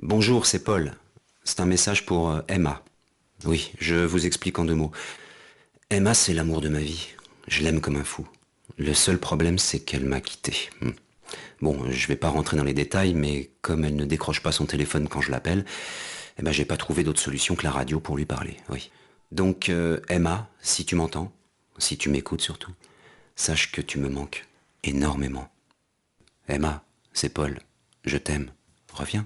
Bonjour, c'est Paul. C'est un message pour Emma. Oui, je vous explique en 2 mots. Emma, c'est l'amour de ma vie. Je l'aime comme un fou. Le seul problème, c'est qu'elle m'a quitté. Bon, je vais pas rentrer dans les détails, mais comme elle ne décroche pas son téléphone quand je l'appelle, eh ben j'ai pas trouvé d'autre solution que la radio pour lui parler, oui. Donc, Emma, si tu m'entends, si tu m'écoutes surtout, sache que tu me manques énormément. Emma, c'est Paul. Je t'aime. Reviens.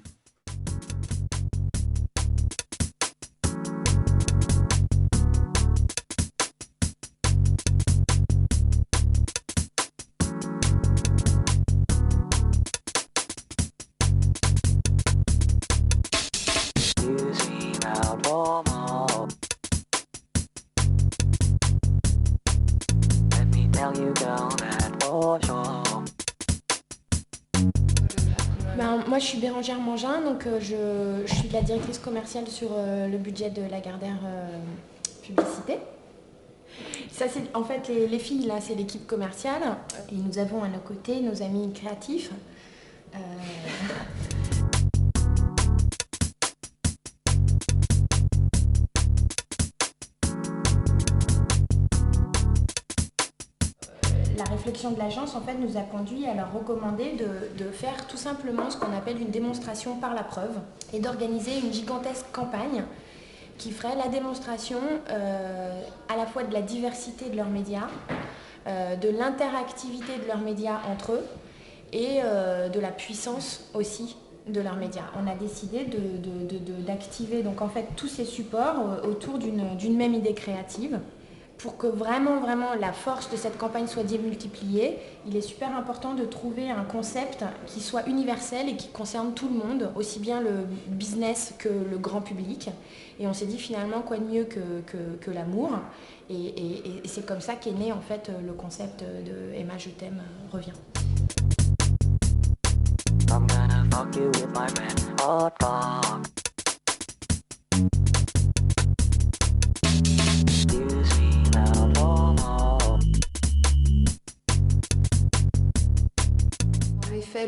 Moi, je suis Bérangère Mangin, donc je suis la directrice commerciale sur le budget de Lagardère Publicité. Ça, c'est, en fait, les filles, là, c'est l'équipe commerciale. Et nous avons à nos côtés nos amis créatifs. Euh, La réflexion de l'agence en fait, nous a conduit à leur recommander de faire tout simplement ce qu'on appelle une démonstration par la preuve et d'organiser une gigantesque campagne qui ferait la démonstration à la fois de la diversité de leurs médias, de l'interactivité de leurs médias entre eux et de la puissance aussi de leurs médias. On a décidé d'activer donc en fait tous ces supports autour d'une même idée créative. Pour que vraiment la force de cette campagne soit démultipliée, il est super important de trouver un concept qui soit universel et qui concerne tout le monde, aussi bien le business que le grand public. Et on s'est dit finalement quoi de mieux que l'amour. Et c'est comme ça qu'est né en fait le concept de Emma, je t'aime, reviens. I'm gonna fuck you with my red hot dog.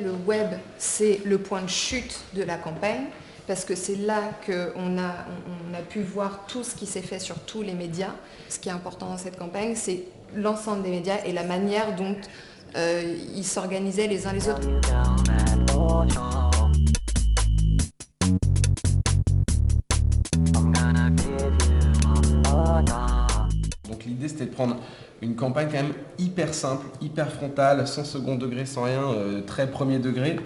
Le web, c'est le point de chute de la campagne, parce que c'est là qu'on a pu voir tout ce qui s'est fait sur tous les médias. Ce qui est important dans cette campagne, c'est l'ensemble des médias et la manière dont ils s'organisaient les uns les autres. Donc l'idée, c'était de prendre une campagne quand même hyper simple, hyper frontale, sans second degré, sans rien, très premier degré,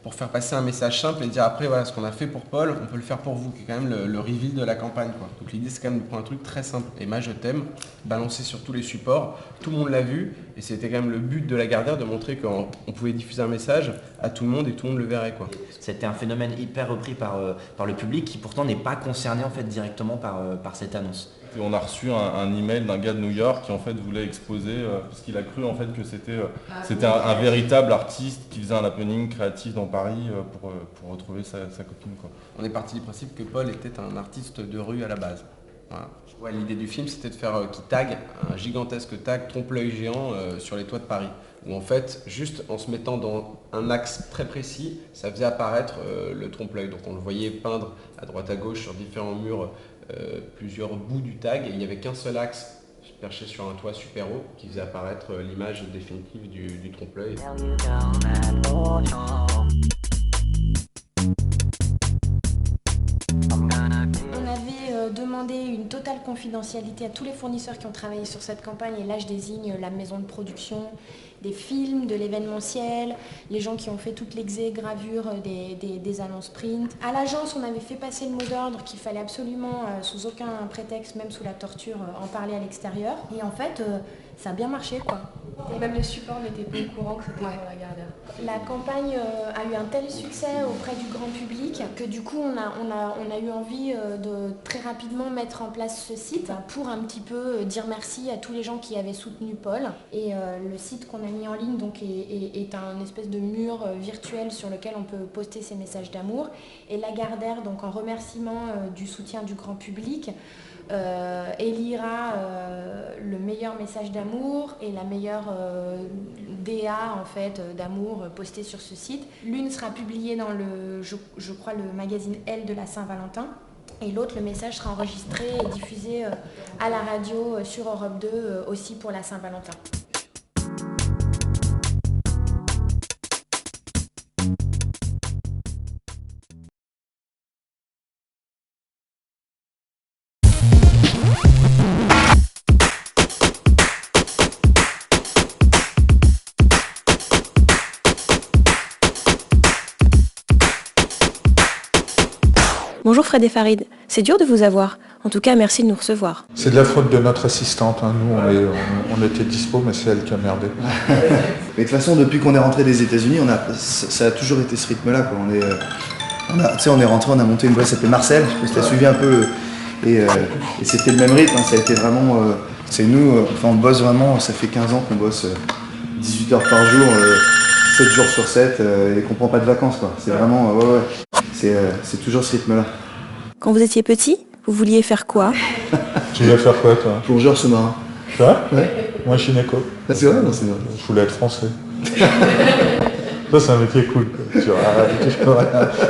pour faire passer un message simple et dire après voilà ce qu'on a fait pour Paul, on peut le faire pour vous, qui est quand même le reveal de la campagne, quoi. Donc l'idée c'est quand même de prendre un truc très simple, Emma je t'aime, balancé sur tous les supports, tout le monde l'a vu, et c'était quand même le but de Lagardère de montrer qu'on pouvait diffuser un message à tout le monde et tout le monde le verrait, quoi. C'était un phénomène hyper repris par le public qui pourtant n'est pas concerné en fait directement par cette annonce. Et on a reçu un email d'un gars de New York qui en fait voulait exposer parce qu'il a cru en fait que c'était un véritable artiste qui faisait un happening créatif dans Paris pour retrouver sa copine, quoi. On est parti du principe que Paul était un artiste de rue à la base. Voilà. Ouais, l'idée du film, c'était de faire qu'il tague un gigantesque tag trompe-l'œil géant sur les toits de Paris. Où en fait, juste en se mettant dans un axe très précis, ça faisait apparaître le trompe-l'œil. Donc on le voyait peindre à droite à gauche sur différents murs plusieurs bouts du tag, et il n'y avait qu'un seul axe perché sur un toit super haut qui faisait apparaître l'image définitive du trompe-l'œil. On avait demandé une totale confidentialité à tous les fournisseurs qui ont travaillé sur cette campagne, et là je désigne la maison de production, des films, de l'événementiel, les gens qui ont fait toutes les gravures des annonces print. À l'agence, on avait fait passer le mot d'ordre qu'il fallait absolument, sous aucun prétexte, même sous la torture, en parler à l'extérieur. Et en fait, ça a bien marché, quoi. Et même le support n'était pas au courant que c'était pour Lagardère. La campagne a eu un tel succès auprès du grand public que du coup on a eu envie de très rapidement mettre en place ce site pour un petit peu dire merci à tous les gens qui avaient soutenu Paul. Et le site qu'on a mis en ligne donc est un espèce de mur virtuel sur lequel on peut poster ses messages d'amour. Et Lagardère, donc en remerciement du soutien du grand public, élira le meilleur message d'amour et la meilleure DA en fait d'amour postée sur ce site. L'une sera publiée dans je crois le magazine Elle de la Saint-Valentin et l'autre, le message sera enregistré et diffusé à la radio sur Europe 2 aussi pour la Saint-Valentin. Bonjour Fred et Farid, c'est dur de vous avoir. En tout cas, merci de nous recevoir. C'est de la faute de notre assistante. Hein. Nous, on était dispo, mais c'est elle qui a merdé. Mais de toute façon, depuis qu'on est rentré des États-Unis, ça a toujours été ce rythme-là. Quoi. On est rentré, on a monté une boîte qui s'appelait Marcel. Je sais pas si tu as suivi un peu. Et c'était le même rythme. Hein. Ça a été vraiment. C'est nous, on bosse vraiment. Ça fait 15 ans qu'on bosse 18 heures par jour, 7 jours sur 7, et qu'on prend pas de vacances. Quoi. C'est vraiment. Ouais. C'est toujours ce rythme-là. Quand vous étiez petit, vous vouliez faire quoi? Tu voulais faire quoi, toi? Plongeur sous-marin. C'est vrai? Ouais. Moi, gynéco. Ah, c'est vrai? Non, c'est vrai. Je voulais être français. Ça, c'est un métier cool.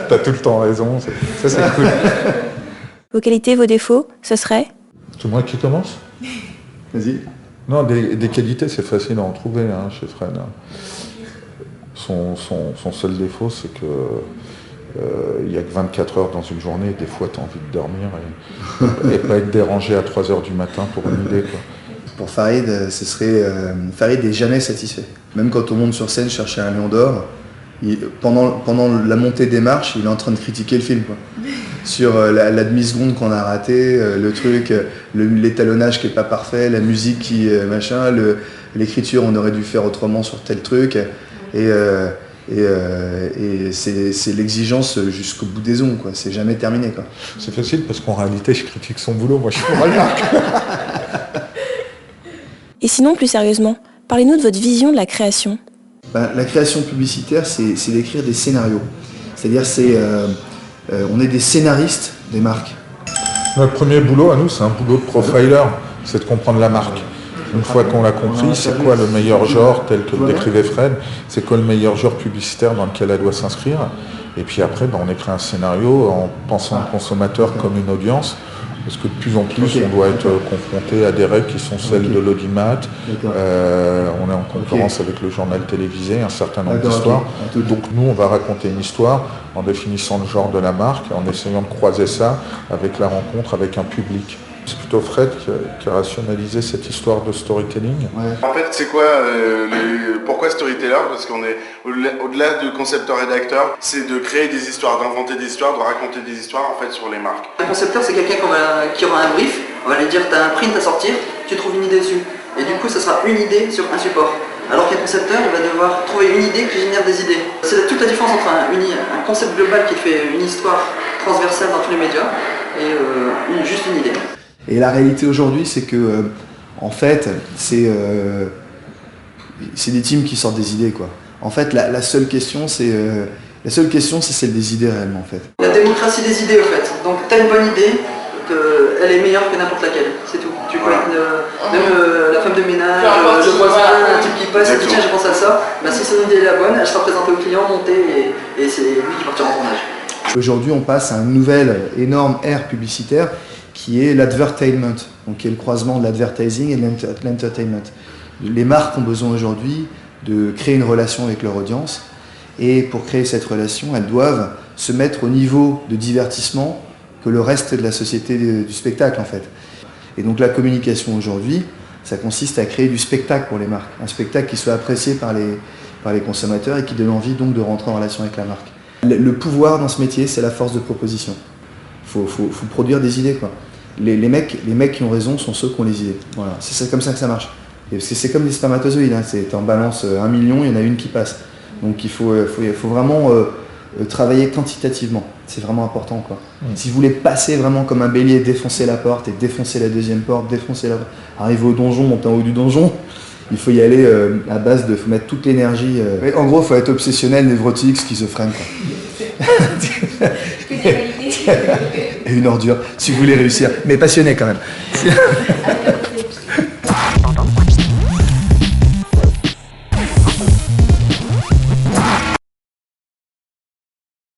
T'as tout le temps raison. Ça, c'est cool. Vos qualités, vos défauts, ce serait? C'est moi qui commence? Vas-y. Non, des qualités, c'est facile à en trouver hein, chez Fred. Son seul défaut, c'est que il n'y a que 24 heures dans une journée, et des fois tu as envie de dormir et pas être dérangé à 3 heures du matin pour une idée. Quoi. Pour Farid, Farid n'est jamais satisfait. Même quand on monte sur scène chercher un lion d'or, pendant la montée des marches, il est en train de critiquer le film. Quoi. Sur la demi-seconde qu'on a raté, le truc, l'étalonnage qui n'est pas parfait, la musique qui machin, l'écriture on aurait dû faire autrement sur tel truc. Et c'est l'exigence jusqu'au bout des ongles, quoi. C'est jamais terminé, quoi. C'est facile parce qu'en réalité, je critique son boulot, moi je suis rien. Et sinon, plus sérieusement, parlez-nous de votre vision de la création. La création publicitaire, c'est d'écrire des scénarios. C'est-à-dire, on est des scénaristes des marques. Notre premier boulot à nous, c'est un boulot de profiler, c'est de comprendre la marque. Une fois qu'on l'a compris, c'est quoi le meilleur genre tel que le décrivait Fred, c'est quoi le meilleur genre publicitaire dans lequel elle doit s'inscrire. Et puis après, on écrit un scénario en pensant le consommateur comme une audience, parce que de plus en plus, on doit être confronté à des règles qui sont celles de l'audimat. On est en concurrence avec le journal télévisé, un certain nombre d'histoires. Donc nous, on va raconter une histoire en définissant le genre de la marque, en essayant de croiser ça avec la rencontre avec un public. C'est plutôt Fred qui a rationalisé cette histoire de storytelling. Ouais. En fait, c'est quoi pourquoi storyteller? Parce qu'on est au-delà de concepteur-rédacteur, c'est de créer des histoires, d'inventer des histoires, de raconter des histoires en fait sur les marques. Un concepteur, c'est quelqu'un qui aura un brief, on va lui dire t'as un print à sortir, tu trouves une idée dessus. Et du coup, ça sera une idée sur un support. Alors qu'un concepteur, il va devoir trouver une idée qui génère des idées. C'est toute la différence entre un concept global qui fait une histoire transversale dans tous les médias et juste une idée. Et la réalité aujourd'hui, c'est que, en fait, c'est des teams qui sortent des idées, quoi. En fait, la seule question, c'est celle des idées réellement, en fait. La démocratie des idées, en fait. Donc, tu as une bonne idée, elle est meilleure que n'importe laquelle, c'est tout. Tu peux même la femme de ménage, le voisin, un type qui passe et dit tiens, j'ai pensé à ça. Si son idée est la bonne, elle sera présentée au client, montée, et c'est lui qui partira en tournage. Aujourd'hui, on passe à une nouvelle énorme ère publicitaire qui est l'advertainment, donc qui est le croisement de l'advertising et de l'entertainment. Les marques ont besoin aujourd'hui de créer une relation avec leur audience, et pour créer cette relation, elles doivent se mettre au niveau de divertissement que le reste de la société du spectacle, en fait. Et donc la communication aujourd'hui, ça consiste à créer du spectacle pour les marques, un spectacle qui soit apprécié par les consommateurs et qui donne envie donc de rentrer en relation avec la marque. Le pouvoir dans ce métier, c'est la force de proposition. Faut produire des idées, quoi. Les mecs qui ont raison sont ceux qui ont les idées. Voilà, c'est comme ça que ça marche. Et parce que c'est comme des spermatozoïdes, hein. T'en balances 1 million, il y en a une qui passe. Donc il faut vraiment travailler quantitativement. C'est vraiment important, quoi. Si vous voulez passer vraiment comme un bélier, défoncer la porte et défoncer la deuxième porte, arriver au donjon, monter en haut du donjon, il faut y aller à base de faut mettre toute l'énergie. En gros, il faut être obsessionnel, névrotique, schizophrène, quoi. et une ordure, si vous voulez réussir. Mais passionné quand même.